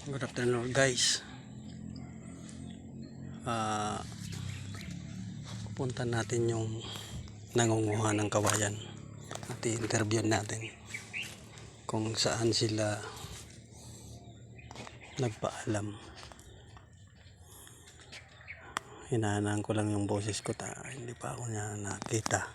Good afternoon guys. Ah, Pupunta natin yung nangunguha ng kawayan at i-interview natin kung saan sila nagpaalam. Hinahanaan ko lang yung boses ko, hindi pa ako niya nakita.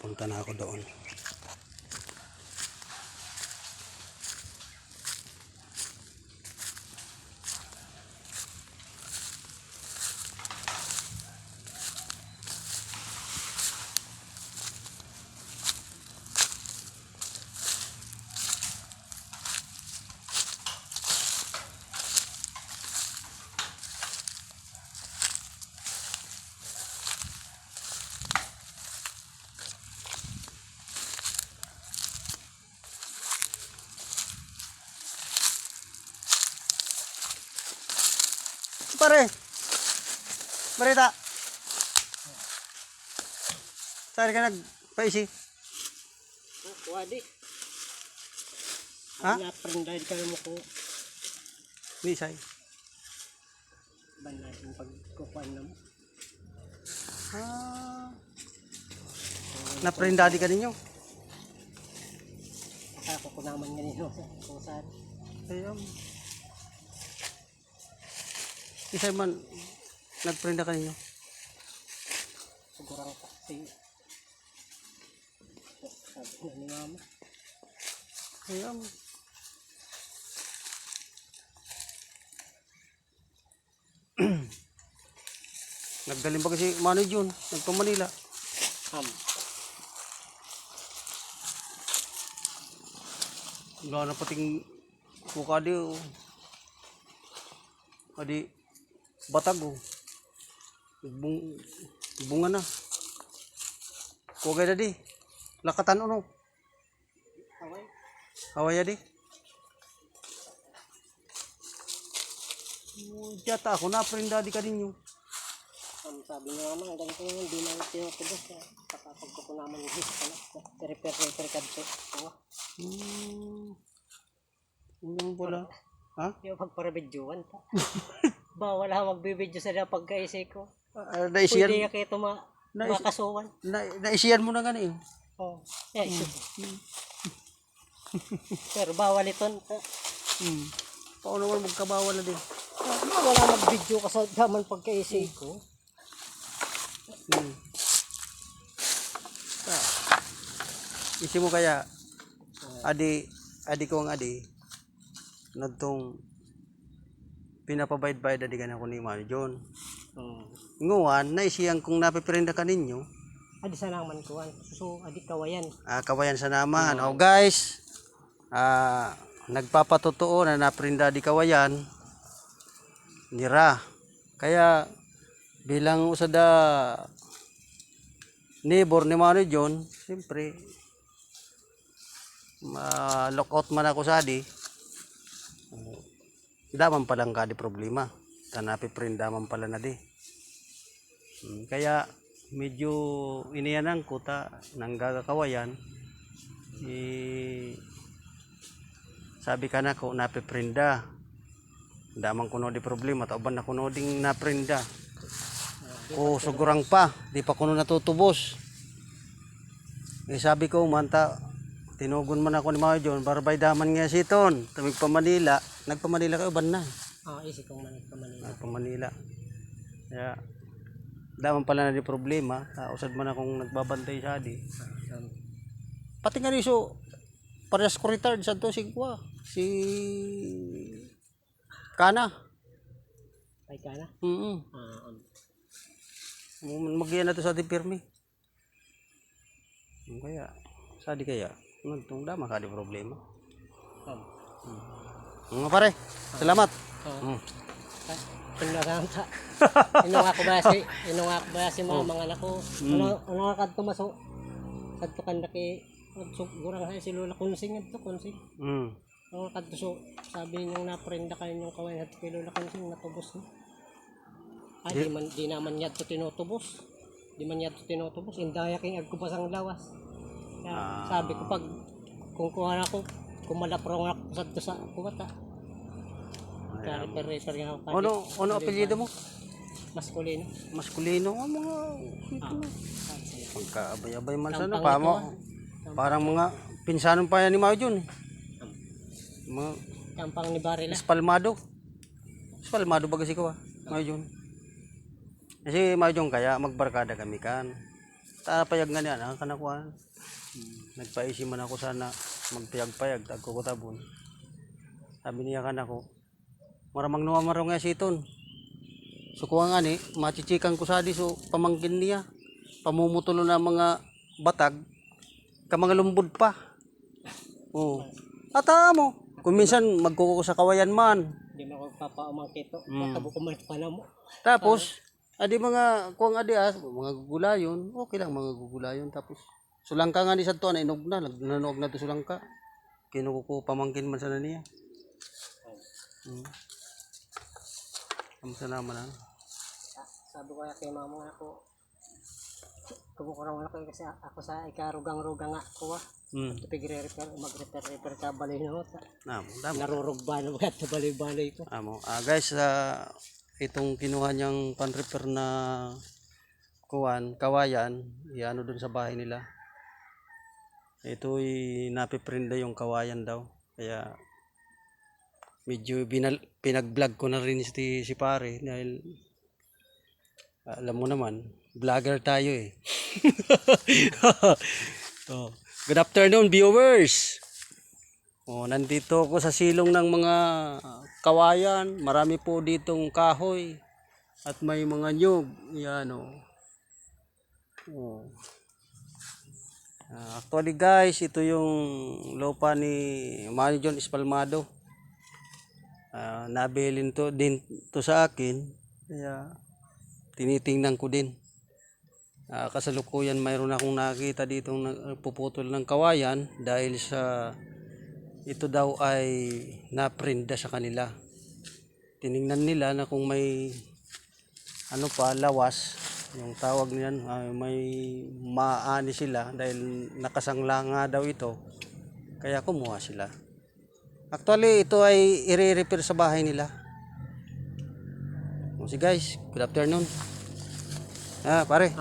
Papunta na ako doon. Pare, Marita. Saan ka nagpaisi? Wadi. Ha? Naprendahin ka mo ko. Nisay. Banay yung pagkukuhan na mo. Naprendadi ka ninyo? Ako ko naman ganito. Kung saan. Ayun. Isay man, nagprenda ka ninyo? Sigurang kasi. Sabi na ni mama. Ayun. Naggaling ba kasi Manoy Jun? Nagpa-Manila. Wala na pating mukha di oh. Adi batag oh. Bunga na. Kugay na di. Lakatan uno. Away. Hawaya di. Diyata ako na prenda di ka ninyo. Sabi ni mama, ang ganito naman, di na tinutubos. Kapag ko naman yung hisa ka na. Repair kadto. Ano pala? Ha? Yung pagparabidyoan pa. Bawal ha magbibidyo sa na pagkaisay ko. Naisiyan, Pwede ka ito makasuwan. naisiyan mo na gani. Oh. Pero bawal ito. Paano naman magkabawal na din? Wala mag-video ka sa daman pagkaisay ko. Isi mo kaya, adi ko ang adi, nagtong pinapabayad-bayad adi ka na ko ni Mano John. Nguwan, naisiyang kung napipirinda ka ninyo. Adi sa naman ko. So, adi kawayan. Kawayan sa naman. Oh guys, nagpapatotoo na napirinda di kawayan. Nira. Kaya, bilang usada neighbor ni Mano John, siyempre, lockout man ako sa adi. Daman palang ka di problema. Napipirindaman pala na di. Kaya medyo iniyanan ko nang gagakawayan. Sabi ka na ko napiprinda. Daman kuno di problema. Tauban na kuno ding naprinda. O sugurang pa. Di pa kuno natutubos. Sabi ko manta. Tinugon man ako ni Mao John. Barbay daman nga siton. Tumig pa Manila. Nagpa-Manila kayo ban na. Isip kong Manila. Nagpa-Manila. Kaya daman pala na di problema. Usad man akong nagbabantay sa adi. Pati nga rin so parehas ko retired sa to si Kana. Ay ka na? Magyan na to sa ating pirmi. Kaya sa di kaya nagtong dama ka di problema. Mga pare, salamat. Inong ako ba si mga anak ko. Ano nga kadto maso. Kadto kan laki. Gurang hay si Lola Kunsing ito Kunsing. Ano kadto so sabi niyo naprenda kayo yung kawayan at kay Lola Kunsing natubos na. Di naman niya ito tinutubos. di man yato tinutubos. Indaya king agkubas ang lawas. Kaya sabi ko pag kung kuha na ako, kung malaprong ako sa kuwata. Kaya refer nga ako. Ano apelyido mo? Maskulino. Maskulino ang mga Ah. pagkaabay-abay man sa ano Tampang pa ito, mo. ah. Parang mga pinsanon pa yan ni Mao Jun. Mga Tampang ni Barila. espalmado. Espalmado ba kasi ko Mao Jun. Kasi Mao Jun kaya magbarkada kami kan. Tapayag nga niya kanakuan. Nagpaisi man ako sana magpayag-payag tagko ko tabon. Sabi niya kan ako, maramang nuwa marong nga siton. So kuha nga ni, machichikan ko sa di so pamangkin niya. Pamumutulo na mga batag, ka mga lumbod pa. Oo. Ata mo, kung minsan magkuko sa kawayan man. Hindi mo ako papaumangkito. Matabo ko man pa mo. Tapos, adi mga kuang adi mga gugulayon, okay lang mga gugulayon. Tapos, sulangka nga ni sa tuwan, inog na, nanog na to sulangka. Kinukuko pamangkin man sana niya. Kamusta naman ah? Sabi ko kay mama ako, kubukurang ako kasi ako sa ikarugang-rugang ako Pigre-repair, mag-repair ka balay na mo. Damo. Narurugba na mga ito balay-balay ko. Guys, itong kinuha niyang pan-repair na kawayan, iano dun sa bahay nila. Ito'y napiprinda yung kawayan daw. Kaya medyo pinag-vlog ko na rin si pare dahil alam mo naman, vlogger tayo eh. Good afternoon viewers. Nandito ako sa silong ng mga kawayan. Marami po ditong kahoy at may mga nyug. Yan actually guys, ito yung lupa ni Manny John Espalmado. Nabilin to din to sa akin. Kaya tinitingnan ko din. Kasalukuyan mayroon akong nakita ditong nagpuputol ng kawayan dahil sa ito daw ay naprinda sa kanila. Tiningnan nila na kung may lawas, yung tawag niyan, may maani sila dahil nakasangla nga daw ito. Kaya kumuha sila. Actually, ito ay i-repair sa bahay nila. So guys, good afternoon. Pare.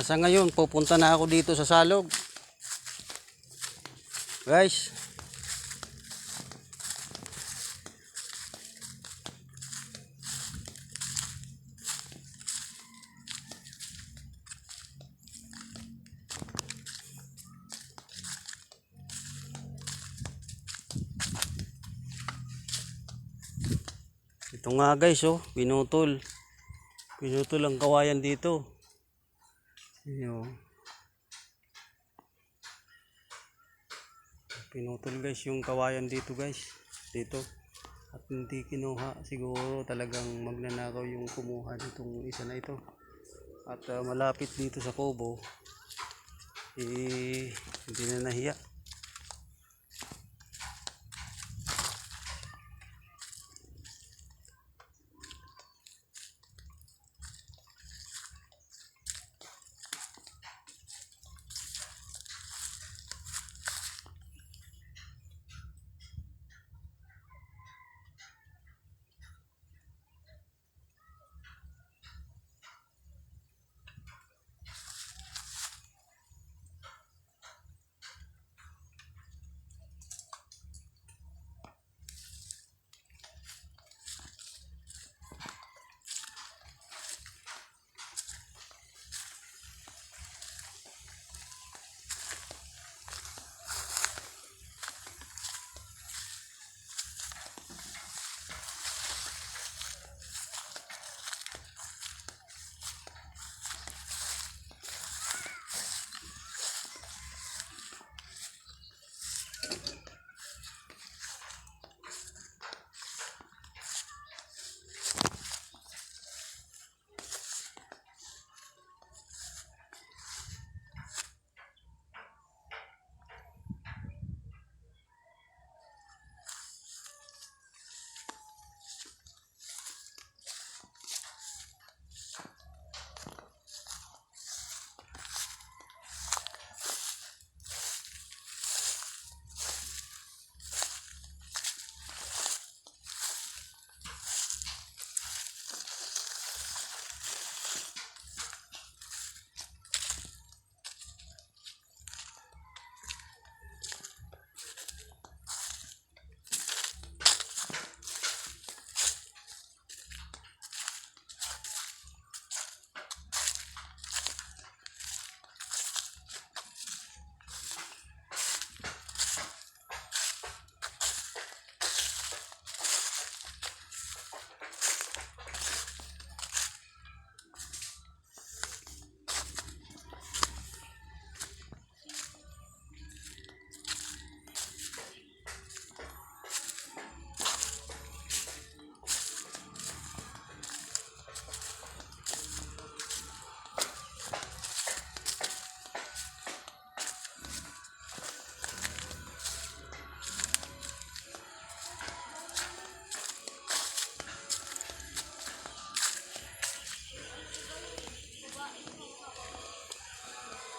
Sa ngayon, pupunta na ako dito sa Salog. Guys. Ito nga guys, pinutol. Pinutol ang kawayan dito. Pinutol guys yung kawayan dito guys. Dito. At hindi kinuha. Siguro talagang magnanakaw yung kumuha nitong isa na ito. At malapit dito sa kubo. Hindi na nahiya.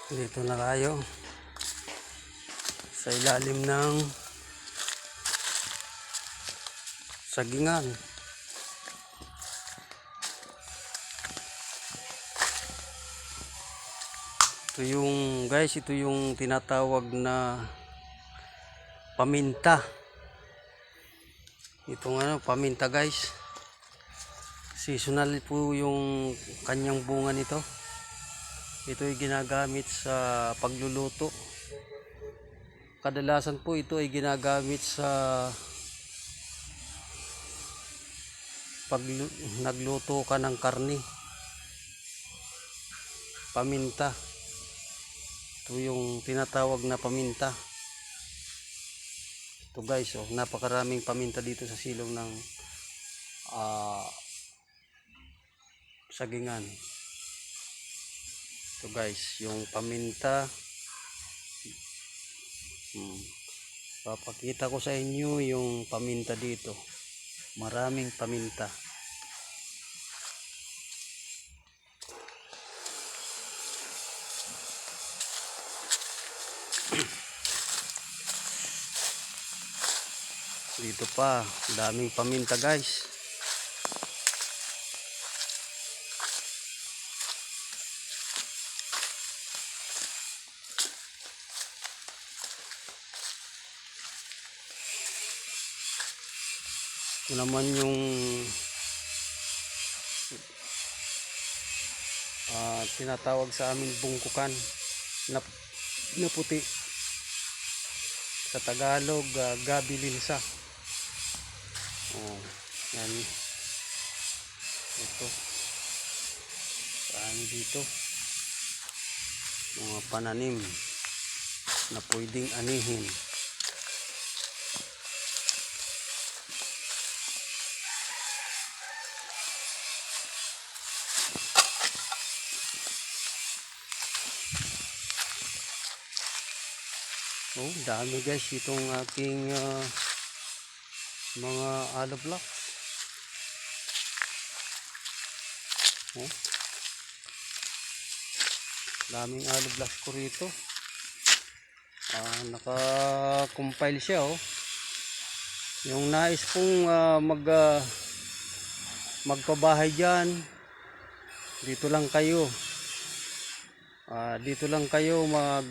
Dito na tayo sa ilalim ng sagingan. Ito yung guys, ito yung tinatawag na paminta. Itong paminta guys. Seasonal po yung kanyang bunga nito. Ito ay ginagamit sa pagluluto. Kadalasan po ito ay ginagamit sa pag nagluto ka ng karne. Paminta. Ito yung tinatawag na paminta. Ito guys, oh, napakaraming paminta dito sa silong ng sagingan. Ito guys, yung paminta. Papakita ko sa inyo yung paminta dito. Maraming paminta. Dito pa, daming paminta guys. Ito naman yung tinatawag sa amin bungkukan na puti. Sa Tagalog, gabi linsa. Oh, yan. Ito. Saan dito? Mga pananim na pwedeng anihin. Oh, dami guys itong aking mga aloe blocks. Oh. Daming aloe blocks ko rito. Naka-compile siya oh. Yung nais kong magpabahay diyan. Dito lang kayo. Dito lang kayo mag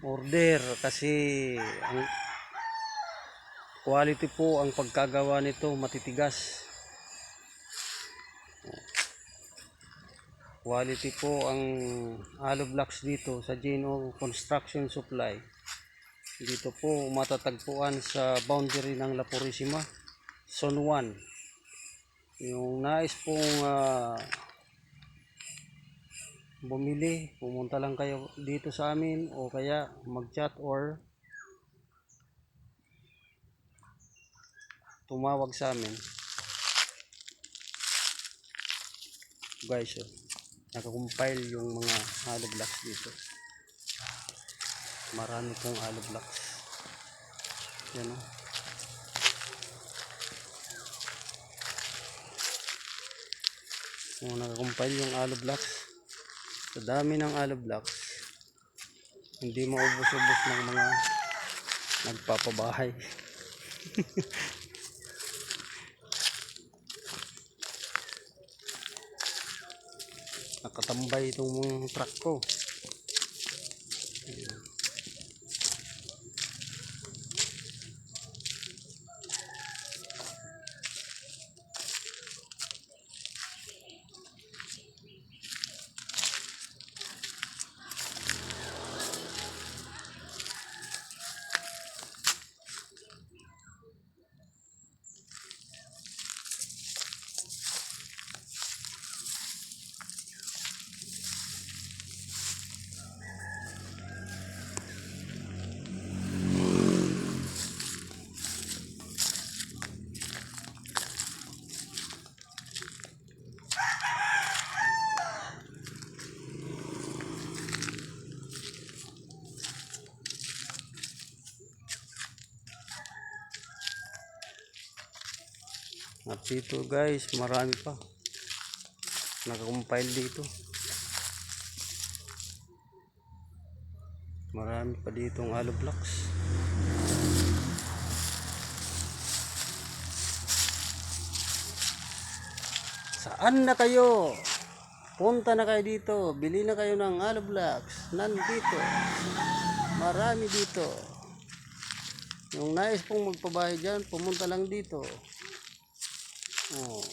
order kasi ang quality po ang pagkagawa nito, matitigas. Quality po ang aloe blocks dito sa Gino Construction Supply. Dito po matatagpuan sa boundary ng La Purisima, Zone 1. Yung nais pong bumili, pumunta lang kayo dito sa amin o kaya mag-chat or tumawag sa amin. Guys, naka-compile yung mga aloe blocks dito. Marami pong aloe blocks. Yan o. Kung naka-compile yung aloe blocks, sa dami ng aloe blocks, hindi maubos-ubos ng mga nagpapabahay. Nakatambay itong truck ko. At dito guys, marami pa naka-compile dito. Marami pa ditong hollow blocks. Saan na kayo? Punta na kayo dito. Bili na kayo ng hollow blocks. Nandito. Marami dito. Yung nais pong magpabahay dyan, pumunta lang dito. Oh.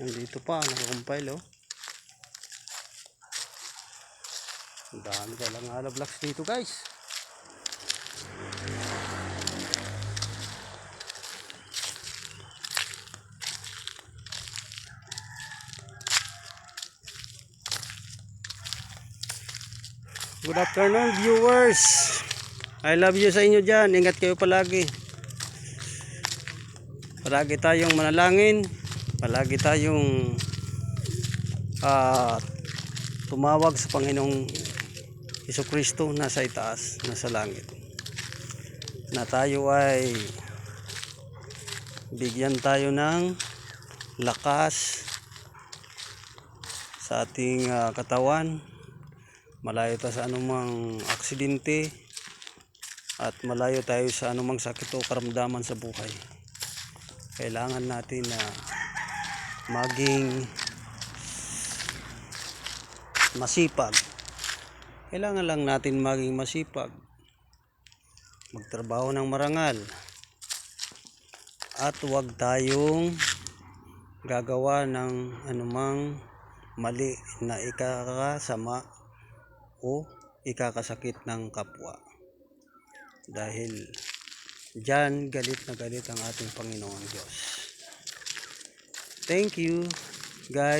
Nandito pa, nakakompile oh. Ang dami palang hollow blocks dito guys. Good afternoon viewers. I love you sa inyo dyan. Ingat kayo palagi. Palagi tayong manalangin. Palagi tayong tumawag sa Panginoong Jesucristo nasa itaas, nasa langit. Na tayo ay bigyan tayo ng lakas sa ating katawan. Malayo tayo sa anumang aksidente at malayo tayo sa anumang sakit o karamdaman sa buhay. Kailangan natin na maging masipag. Kailangan lang natin maging masipag, magtrabaho ng marangal, at huwag tayong gagawa ng anumang mali na ikakasama o ikakasakit ng kapwa. Dahil diyan galit na galit ang ating Panginoong Diyos. Thank you guys.